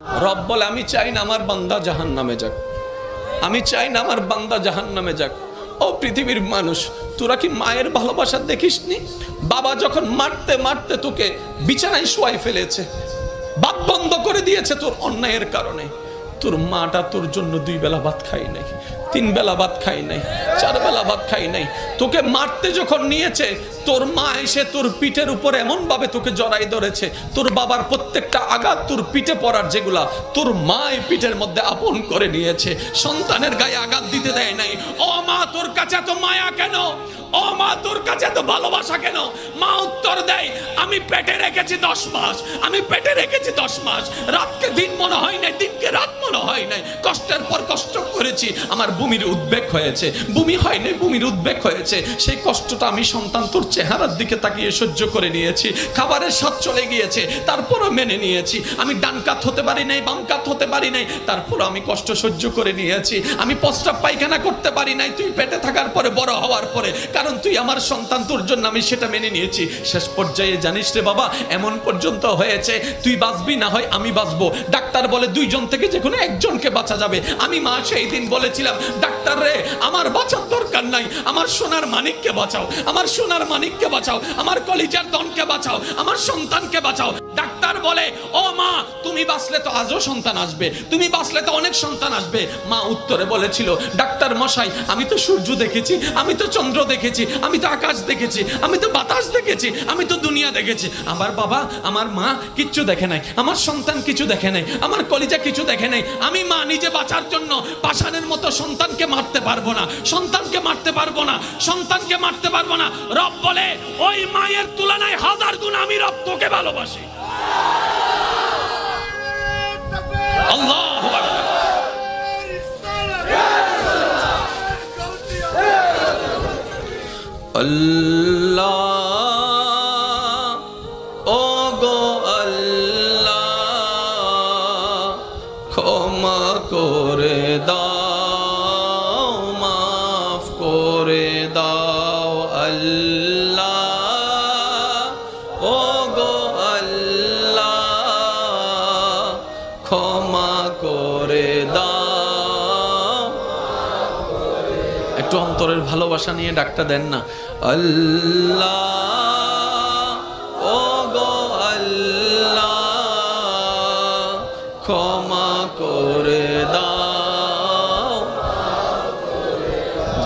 রব বলে আমি চাই না আমার বান্দা জাহান্নামে যাক, আমি চাই না আমার বান্দা জাহান্নামে যাক। ও পৃথিবীর মানুষ, তোরা কি মায়ের ভালোবাসা দেখিসনি? বাবা যখন মারতে মারতে তোকে বিছানায় শোয়াই ফেলেছে, বাপ বন্ধ করে দিয়েছে তোর অন্যায়ের কারণে, তোর মাটা তোর জন্য 2 বেলা ভাত খাই নাই, 3 বেলা ভাত খাই নাই, 4 বেলা ভাত খাই নাই। তোকে মারতে যখন নিয়েছে, তোর মা এসে তোর পিঠের উপর এমন ভাবে তোকে জড়াই ধরেছে, তোর বাবার প্রত্যেকটা আঘাত তোর পিঠে পড়ার যেগুলা তোর মা এই পিঠের মধ্যে আপন করে নিয়েছে, সন্তানের গায়ে আঘাত দিতে দেয় নাই। ও মা, তোর কাছে এত মায়া কেন? ও মা, তোর কাছে এত ভালোবাসা কেন? মা উত্তর দেয়, আমি পেটে রেখেছি 10 মাস, আমি পেটে রেখেছি 10 মাস, রাতকে দিন মনে হয় নাই, দিনকে রাত মনে হয় নাই, কষ্টের পর কষ্ট করেছি, আমার বমির উদ্বেগ হয়েছে, বমি হয় নাই, বমির উদ্বেগ হয়েছে, সেই কষ্টটা আমি সন্তান তোর চেহারার দিকে তাকিয়ে সহ্য করে নিয়েছি, খাবারের স্বাদ চলে গিয়েছে তারপরও মেনে নিয়েছি, আমি ডান কাত হতে পারি নাই, বাম কাত হতে পারি নাই, তারপরও আমি কষ্ট সহ্য করে নিয়েছি, আমি প্রস্রাব পায়খানা করতে পারি নাই তুই পেটে থাকার পরে, বড় হওয়ার পরে, কারণ তুই আমার সন্তান, তোর জন্য আমি সেটা মেনে নিয়েছি। শেষ পর্যায়ে জানিস রে বাবা, এমন পর্যন্ত হয়েছে তুই বাঁচবি না হয় আমি বাঁচবো, ডাক্তার বলে 2 জন থেকে যে কোনো একজনকে বাঁচা যাবে। আমি মা সেই দিন বলেছিলাম, ডাক্তার রে আমার বাঁচার দরকার নাই, আমার সোনার মানিককে বাঁচাও, আমার সোনার মানিককে বাঁচাও, আমার কলিজার দনকে বাঁচাও, আমার সন্তানকে বাঁচাও। ডাক্তার বলে, ও মা তুমি বাঁচলে তো আজও সন্তান আসবে, তুমি বাঁচলে তো অনেক সন্তান আসবে। মা উত্তরে বলেছিল, ডাক্তার মশাই আমি তো সূর্য দেখেছি, আমি তো চন্দ্র দেখেছি, আমি তো আকাশ দেখেছি, আমি তো বাতাস দেখেছি, আমি তো দুনিয়া দেখেছি। আমার বাবা আমার মা কিচ্ছু দেখে নাই, আমার সন্তান কিছু দেখে নাই, আমার কলিজা কিছু দেখে নাই। আমি মা নিজে বাঁচার জন্য পাষাণের মতো সন্তানকে মারতে পারবো না, সন্তানকে মারতে পারবো না, সন্তানকে মারতে পারবো না। রব বলে, ওই মায়ের তুলনায় 1000 গুণ আমি রব তোকে ভালোবাসি। আল্লাহু আকবার। আল্লাহ ও গো আল্লাহ, ক্ষমা করে দাও, মাফ করে দাও। আল্লাহ ও গো আল্লাহ, ক্ষমা করে দাও। একটু অন্তরের ভালোবাসা নিয়ে ডাকটা দেন না, আল্লাহ ও গো আল্লাহ, ক্ষমা করে দাও।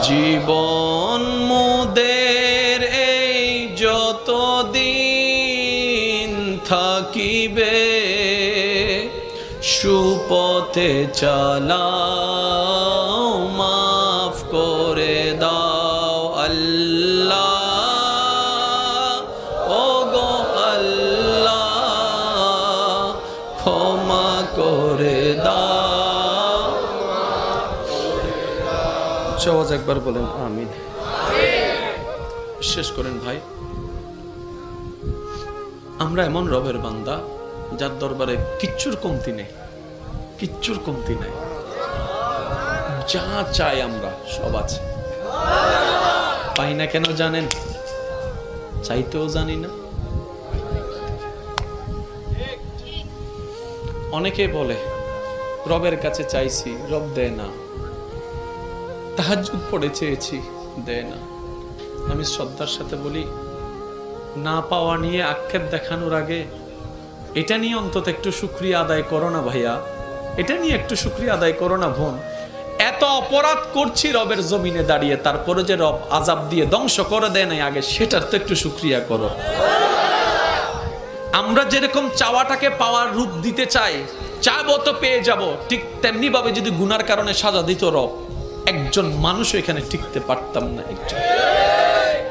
জীবন মোদের এই যতদিন থাকিবে, সুপথে চালাও, মাফ করে দাও। আল্লাহ ও গো আল্লাহ, ক্ষমা করে দাও। সবাই একবার বলেন আমিন। শেষ করেন ভাই, আমরা এমন রবের বান্দা যার দরবারে কিচ্ছুর কমতি নেই, কিচ্ছুর কমতি নাই, যা চাই আমরা সব আছে। পাই না কেন জানেন? চাইতেও জানি না। অনেকে বলে রবের কাছে চাইছি, রব দেয় না, তাহাজ্জুদ পড়ে চেয়েছি, দেয় না। আমি শ্রদ্ধার সাথে বলি, না পাওয়া নিয়ে আক্ষেপ দেখানোর আগে এটা নিয়ে অন্তত একটু শুকরিয়া আদায় করো না ভাইয়া, এটা নিয়ে একটু শুকরিয়া আদায় করো না বোন। এত অপরাধ করছি রবের জমিনে দাঁড়িয়ে, তারপরে যে রব আযাব দিয়ে ধ্বংস করে দেয় নাই আগে, সেটার তো একটু শুকরিয়া করো। আমরা যেরকম চাওয়াটাকে পাওয়ার রূপ দিতে চাই, চাবো তো পেয়ে যাব, ঠিক তেমনি ভাবে যদি গুনার কারণে সাজা দিত রব, একজন মানুষ এখানে টিকতে পারতাম না। একজন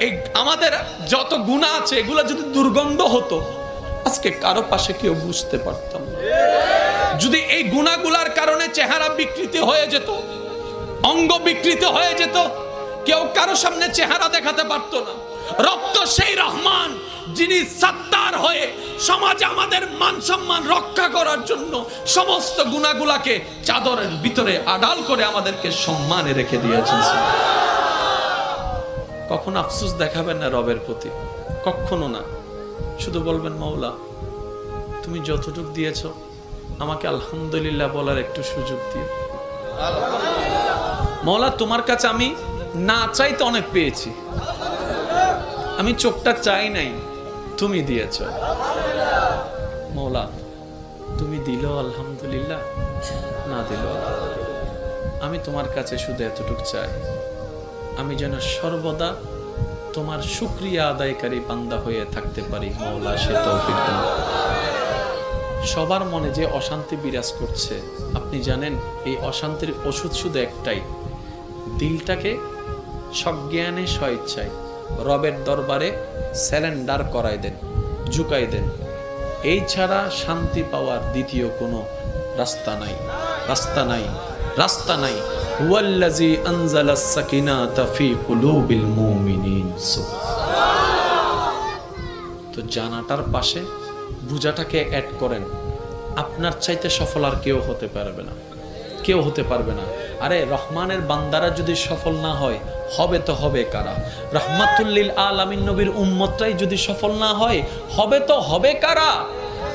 এই আমাদের যত গুনাহ আছে এগুলা যদি দুর্গন্ধ হতো, আজকে কারো পাশে কেউ বুঝতে পারতাম না। যদি এই গুনাহগুলার কারণে চেহারা বিকৃতি হয়ে যেত, অঙ্গ বিকৃতি হয়ে যেত, কেউ কারো সামনে চেহারা দেখাতে পারতো না। রক্ত সেই রহমান যিনি সত্তার হয়ে সমাজে আমাদের মান সম্মান রক্ষা করার জন্য সমস্ত গুনাহগুলাকে চাদরের ভিতরে আড়াল করে আমাদেরকে সম্মানে রেখে দিয়েছেন। কখনো আফসোস দেখাবেন না রবের প্রতি, কখনো না। শুধু বলবেন, মাওলা তুমি যতটুকু দিয়েছো আমাকে আলহামদুলিল্লাহ বলার একটু সুযোগ দিও। মওলা তোমার কাছে আমি না চাইতে অনেক পেয়েছি, আমি চোখটা চাই নাই, তুমি দিয়েছ। মওলা তুমি দিল আলহামদুলিল্লাহ, না দিল আমি তোমার কাছে শুধু এতটুকু চাই, আমি যেন সর্বদা তোমার শুকরিয়া আদায়কারী বান্দা হয়ে থাকতে পারি। মওলা সে তৌফিক দাও। সবার মনে যে অশান্তি বিরাজ করছে, আপনি জানেন এই অশান্তির ওষুধ শুধু একটাই, দিলটাকে সজ্ঞানে স্বইচ্ছায় রবের দরবারে স্যারেন্ডার করাই দেন, ঝুঁকাই দেন। এই ছাড়া শান্তি পাওয়ার দ্বিতীয় কোনো রাস্তা নাই, রাস্তা নাই, রাস্তা নাই। হুয়াল্লাযী আনজালাস সাকিনাতা ফী কুলুবিল মুমিনিন। তো জানাটার পাশে বুঝাটাকে অ্যাড করেন। আপনার চাইতে সফল আর কেউ হতে পারবে না, কেউ হতে পারবে না। আরে রহমানের বান্দারা যদি সফল না হয়, হবে তো হবে কারা? রহমাতুল্লিল আলামিন নবীর উম্মতরাই যদি সফল না হয়, হবে তো হবে কারা?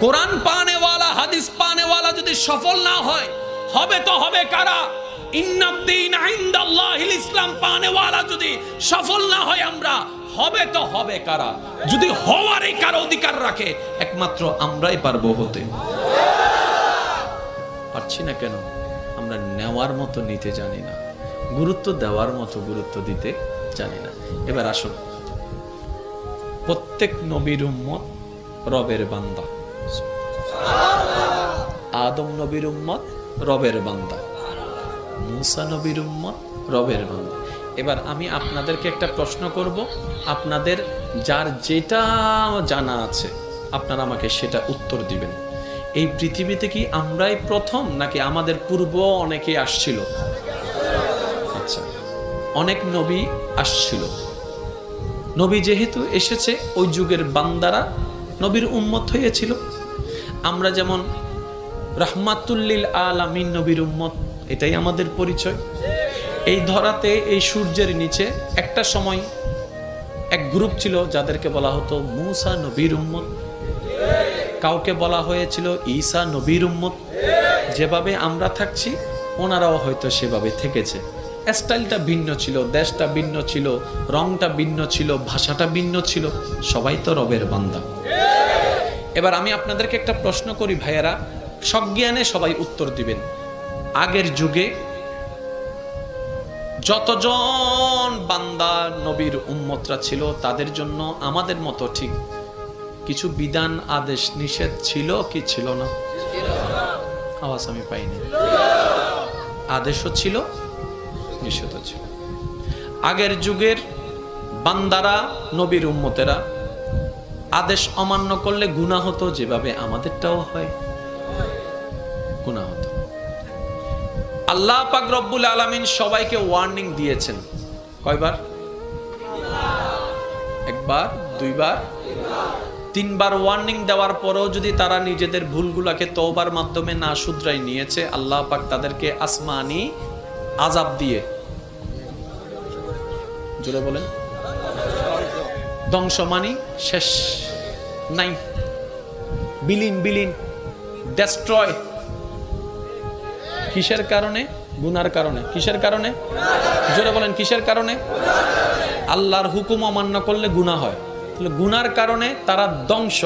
কোরআন পানেওয়ালা, হাদিস পানেওয়ালা যদি সফল না হয়, হবে তো হবে কারা? ইন্নাদ্দীন ইনদাল্লাহিল ইসলাম পানেওয়ালা যদি সফল না হয় আমরা, হবে তো হবে কারা? যদি হওয়ারই কারো অধিকার রাখে, একমাত্র আমরাই পারবো হতে। পারছি না কেন? আমরা নেওয়ার মতো নিতে জানি না, গুরুত্ব দেওয়ার মতো গুরুত্ব দিতে জানি না। এবার আসুন, প্রত্যেক নবীর উম্মত রবের বান্দা। আদম নবীর উম্মত রবের বান্দা, মুসা নবীর উম্মত রবের বান্দা। এবার আমি আপনাদেরকে একটা প্রশ্ন করব, আপনাদের যার যেটা জানা আছে আপনারা আমাকে সেটা উত্তর দিবেন। এই পৃথিবীতে কি আমরাই প্রথম, নাকি আমাদের পূর্ব অনেকে আসছিল? আচ্ছা, অনেক নবী আসছিল। নবী যেহেতু এসেছে, ওই যুগের বান্দারা নবীর উম্মত হয়েছিল। আমরা যেমন রাহমাতুল্লিল আলামিন নবীর উম্মত, এটাই আমাদের পরিচয়। এই ধরাতে, এই সূর্যের নিচে একটা সময় এক গ্রুপ ছিল যাদেরকে বলা হতো মুসা নবীর উম্মত, কাউকে বলা হয়েছিল ঈসা নবীর উম্মত। যেভাবে আমরা থাকছি ওনারাও হয়তো সেভাবে থেকেছে। স্টাইলটা ভিন্ন ছিল, দেশটা ভিন্ন ছিল, রংটা ভিন্ন ছিল, ভাষাটা ভিন্ন ছিল, সবাই তো রবের বান্দা। এবার আমি আপনাদেরকে একটা প্রশ্ন করি ভাইয়েরা, সজ্ঞানে সবাই উত্তর দিবেন। আগের যুগে যতজন বান্দা নবীর উম্মতরা ছিল, তাদের জন্য আমাদের মতো ঠিক কিছু বিধান, আদেশ, নিষেধ ছিল কি ছিল না? আওয়াজ আমি পাইনি। আদেশও ছিল, নিষেধও ছিল। আগের যুগের বান্দারা, নবীর উম্মতেরা আদেশ অমান্য করলে গুনাহ হতো, যেভাবে আমাদেরটাও হয়, গুনাহ হতো। আল্লাহ পাক রব্বুল আলামিন সবাইকে ওয়ার্নিং দিয়েছেন। কয়বার? একবার, দুইবার, তিনবার ওয়ার্নিং দেওয়ার পরেও যদি তারা নিজেদের ভুলগুলাকে তওবার মাধ্যমে না শুধরাই নিয়েছে, আল্লাহ পাক তাদেরকে আসমানি আযাব দিয়ে, জোরে বলেন, ধ্বংস মানি শেষ নাই, বিলীন বিলীন, ডেস্ট্রয়। কিসের কারণে? গুনার কারণে। কিসের কারণে? জোরে বলেন, কিসের কারণে? আল্লাহর হুকুম অমান্য করলে গুনাহ হয়, তাহলে গুনার কারণে তারা ধ্বংস।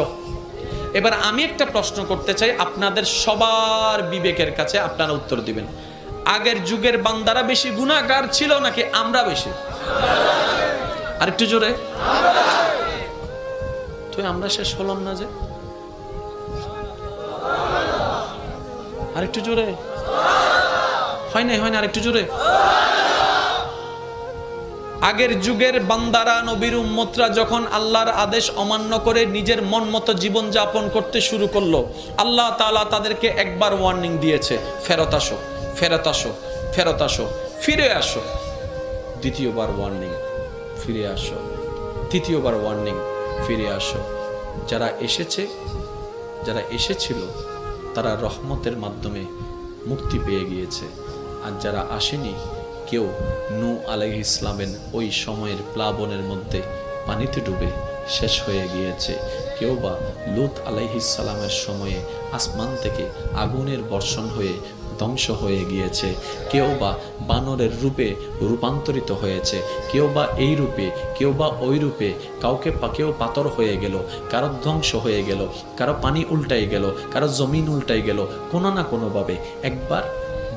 এবার আমি একটা প্রশ্ন করতে চাই আপনাদের সবার বিবেকের কাছে, আপনারা উত্তর দিবেন। আগের যুগের বান্দারা বেশি গুনাহগার ছিল নাকি আমরা বেশি? আরেকটু জোরে। তো আমরা শেষ হলাম না যে? আরেকটু জোরে। হয় না, হয় না, আরেকটু জোরে। আগের যুগের বান্দারা, নবীর উম্মতরা যখন আল্লাহর আদেশ অমান্য করে নিজের মন মতো জীবন যাপন করতে শুরু করলো, আল্লাহ তাআলা তাদেরকে একবার ওয়ার্নিং দিয়েছে, ফেরত আসো, ফেরত আসো, ফেরত আসো, ফিরে আসো। দ্বিতীয়বার ওয়ার্নিং, ফিরে আসো। তৃতীয়বার ওয়ার্নিং, ফিরে আসো। যারা এসেছে, যারা এসেছিল, তারা রহমতের মাধ্যমে মুক্তি পেয়ে গিয়েছে। আর যারা আসেনি, কেউ নূহ আলাইহিস ইসলামের ওই সময়ের প্লাবনের মধ্যে পানিতে ডুবে শেষ হয়ে গিয়েছে, কেউ বা লূত আলাইহিস সালামের সময়ে আসমান থেকে আগুনের বর্ষণ হয়ে ধ্বংস হয়ে গিয়েছে। কেউ বা বানরের রূপে রূপান্তরিত হয়েছে, কেউ বা এই রূপে, কেউ বা ওই রূপে। কেউ পাথর হয়ে গেল, কারো ধ্বংস হয়ে গেল, কারো পানি উল্টাই গেল, কারো জমিন উল্টাই গেল। কোনো না কোনোভাবে একবার,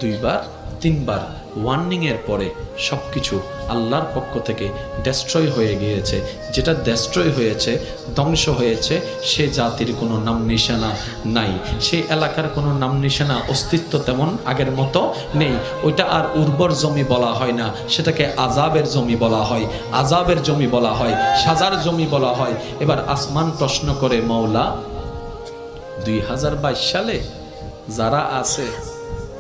দুইবার, তিনবার ওয়ার্নিংয়ের পরে সব কিছু আল্লাহর পক্ষ থেকে ডেস্ট্রয় হয়ে গিয়েছে। যেটা ডেস্ট্রয় হয়েছে, ধ্বংস হয়েছে, সে জাতির কোনো নাম নিশানা নাই, সেই এলাকার কোনো নাম নিশানা অস্তিত্ব তেমন আগের মতো নেই। ওইটা আর উর্বর জমি বলা হয় না, সেটাকে আযাবের জমি বলা হয়, আযাবের জমি বলা হয়, সাজার জমি বলা হয়। এবার আসমান প্রশ্ন করে, মওলা 2022 সালে যারা আছে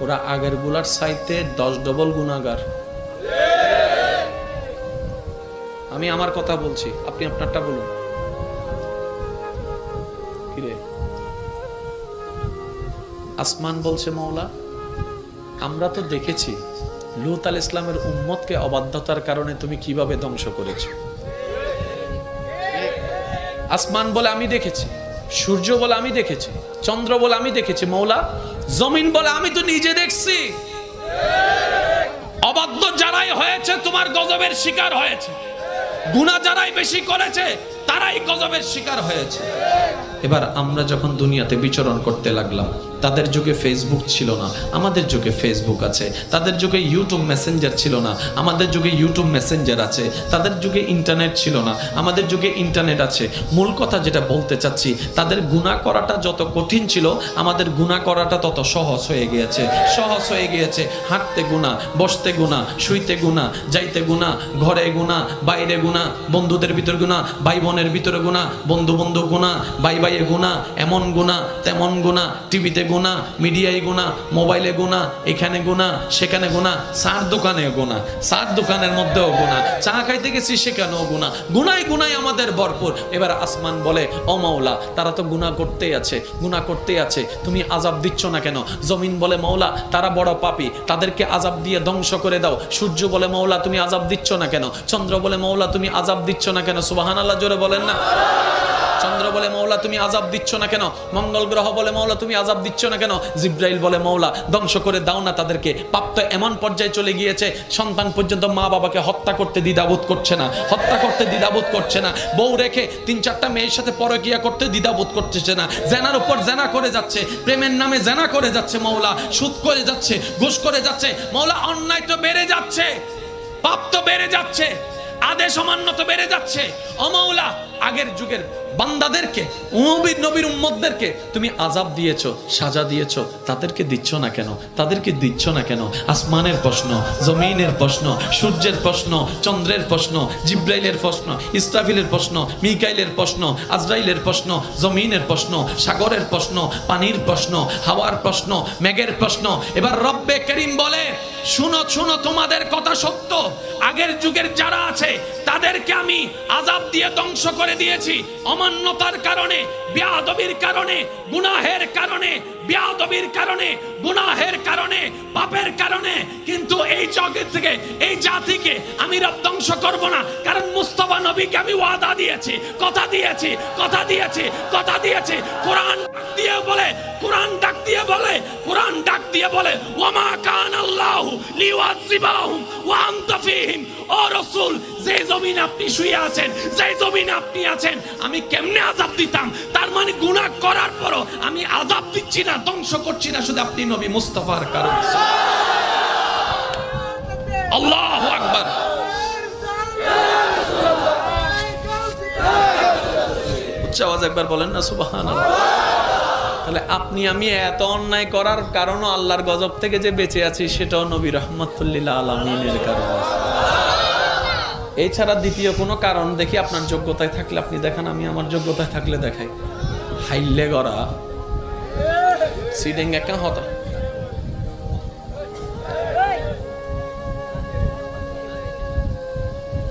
ওরা আগের গুলার চাইতে 10 ডবল গুনাহগার। আমি আমার কথা বলছি, আপনি আপনারটা বলুন। কিরে? আসমান বলছে, মওলা আমরা তো দেখেছি লূত আলাইহিস সালামের উম্মতকে অবাধ্যতার কারণে তুমি কিভাবে ধ্বংস করেছো। আসমান বলে আমি দেখেছি, সূর্য বলে আমি দেখেছি, চন্দ্র বলে আমি দেখেছি। মওলা জমিন বলে আমি তো নিজে দেখছি। অবাধ্য যারাই হয়েছে তোমার গজবের শিকার হয়েছে, গুনাহ যারাই বেশি করেছে তারাই গজবের শিকার হয়েছে। এবার আমরা যখন দুনিয়াতে বিচরণ করতে লাগলাম, তাদের যুগে ফেসবুক ছিল না, আমাদের যুগে ফেসবুক আছে। তাদের যুগে ইউটিউব মেসেঞ্জার ছিল না, আমাদের যুগে ইউটিউব মেসেঞ্জার আছে। তাদের যুগে ইন্টারনেট ছিল না, আমাদের যুগে ইন্টারনেট আছে। মূল কথা যেটা বলতে চাচ্ছি, তাদের গুনাহ করাটা যত কঠিন ছিল, আমাদের গুনাহ করাটা তত সহজ হয়ে গিয়েছে। সহজ হয়ে গিয়েছে। হাঁটতে গুনাহ, বসতে গুনাহ, শুইতে গুনাহ, যাইতে গুনাহ, ঘরে গুনাহ, বাইরে গুনাহ, বন্ধুদের ভিতর গুনাহ, ভাই বোনের ভিতরে গুনাহ, বন্ধু বন্ধু গুনাহ, ভাই ভাইয়ে গুনাহ, এমন গুনাহ তেমন গুনাহ, টিভিতে গুনাহ, মিডিয়ায় গুনাহ, মোবাইলে গুনাহ, এখানে গুনাহ, সেখানে গুনাহ, চার দোকানে গুনাহ, চার দোকানের মধ্যেও গুনাহ, চা খাইতে গেছি সেখানেও গুনাহ, গুনায় গুনায় আমাদের ভরপুর। এবার আসমান বলে, ও মাওলা তারা তো গুনাহ করতেই আছে, গুনাহ করতেই আছে, তুমি আযাব দিচ্ছ না কেন? জমিন বলে, মাওলা তারা বড় পাপী, তাদেরকে আযাব দিয়ে ধ্বংস করে দাও। সূর্য বলে, মাওলা তুমি আযাব দিচ্ছ না কেন? চন্দ্র বলে, মাওলা তুমি আযাব দিচ্ছ না কেন? সুবহানাল্লাহ জোরে বলেন না। চন্দ্র বলে, মাওলা তুমি আযাব দিচ্ছ না কেন? মঙ্গল গ্রহ বলে, মাওলা তুমি আযাব দিচ্ছ না কেন? জিব্রাইল বলে, মাওলা ধ্বংস করে দাও না তাদেরকে। পাপ তো এমন পর্যায়ে চলে গিয়েছে, সন্তান পর্যন্ত মা বাবাকে হত্যা করতে দ্বিধাবোধ করছে না, হত্যা করতে দ্বিধাবোধ করছে না। বউ রেখে 3-4টা মেয়ের সাথে পরকীয়া করতে দ্বিধাবোধ করতেছে না। জেনার উপর জেনা করে যাচ্ছে, প্রেমের নামে জেনা করে যাচ্ছে মাওলা, সুদ করে যাচ্ছে, ঘুষ করে যাচ্ছে মাওলা। অন্যায় তো বেড়ে যাচ্ছে, পাপ তো বেড়ে যাচ্ছে, আদেশ অমান্য তো বেড়ে যাচ্ছে। ও মাওলা আগের যুগের বান্দাদেরকে, নবীর উম্মতদেরকে তুমি আযাব দিয়েছো, সাজা দিয়েছো, তাদেরকে দিচ্ছ না কেন? তাদেরকে দিচ্ছ না কেন? আসমানের প্রশ্ন, জমিনের প্রশ্ন, সূর্যের প্রশ্ন, চন্দ্রের প্রশ্ন, জিব্রাইলের প্রশ্ন, ইসরাফিলের প্রশ্ন, মিকাইলের প্রশ্ন, আজরাইলের প্রশ্ন, জমিনের প্রশ্ন, সাগরের প্রশ্ন, পানির প্রশ্ন, হাওয়ার প্রশ্ন, মেঘের প্রশ্ন। এবার রব্বে করিম বলে, শুনো শুনো তোমাদের কথা সত্য। আগের যুগের যারা আছে তাদেরকে আমি আযাব দিয়ে ধ্বংস করে দিয়েছি, অমান্যতার কারণে, বেয়াদবির কারণে, গুনাহের কারণে, বেয়াদবির কারণে, গুনাহের কারণে, পাপের কারণে। কিন্তু এই জগৎ থেকে, এই জাতিকে আমি রব ধ্বংস করব না, কারণ মুস্তাফা নবীকে আমি ওয়াদা দিয়েছি, কথা দিয়েছি, কথা দিয়েছি, কথা দিয়েছি। কোরআন ডাক দিয়ে বলে, কোরআন ডাক দিয়ে বলে, কোরআন ডাক দিয়ে বলে, ওয়ামা কানাল্লাহু লিউআযিবাহুম ওয়া আনতা ফীহিম। ও রাসূল, যে জমিনে আপনি শুয়ে আছেন, যে জমিনে আপনি আছেন, আমি কেমনে আযাব দিতাম? তার মানে গুনাহ করার পরও আমি আযাব দিচ্ছি না, ধ্বংস করছি না, শুধু আপনি নবী মুস্তাফার কারণে। আল্লাহু আকবার। উচ্চ আওয়াজ একবার বলেন না সুবহানাল্লাহ। তাহলে আপনি আমি এত অন্যায় করার কারণও আল্লাহর গজব থেকে যে বেঁচে আছি, সেটাও নবী রাহমাতুল লিল আলামিনের কারণে। এছাড়া দ্বিতীয় কোনো কারণ দেখি আপনার যোগ্যতায় থাকলে আপনি দেখান, আমি আমার যোগ্যতায় থাকলে দেখাই। হাইলে গড়া সিডিং একা হতা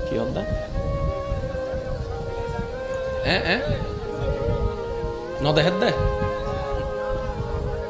কি হতা ন দেহের দে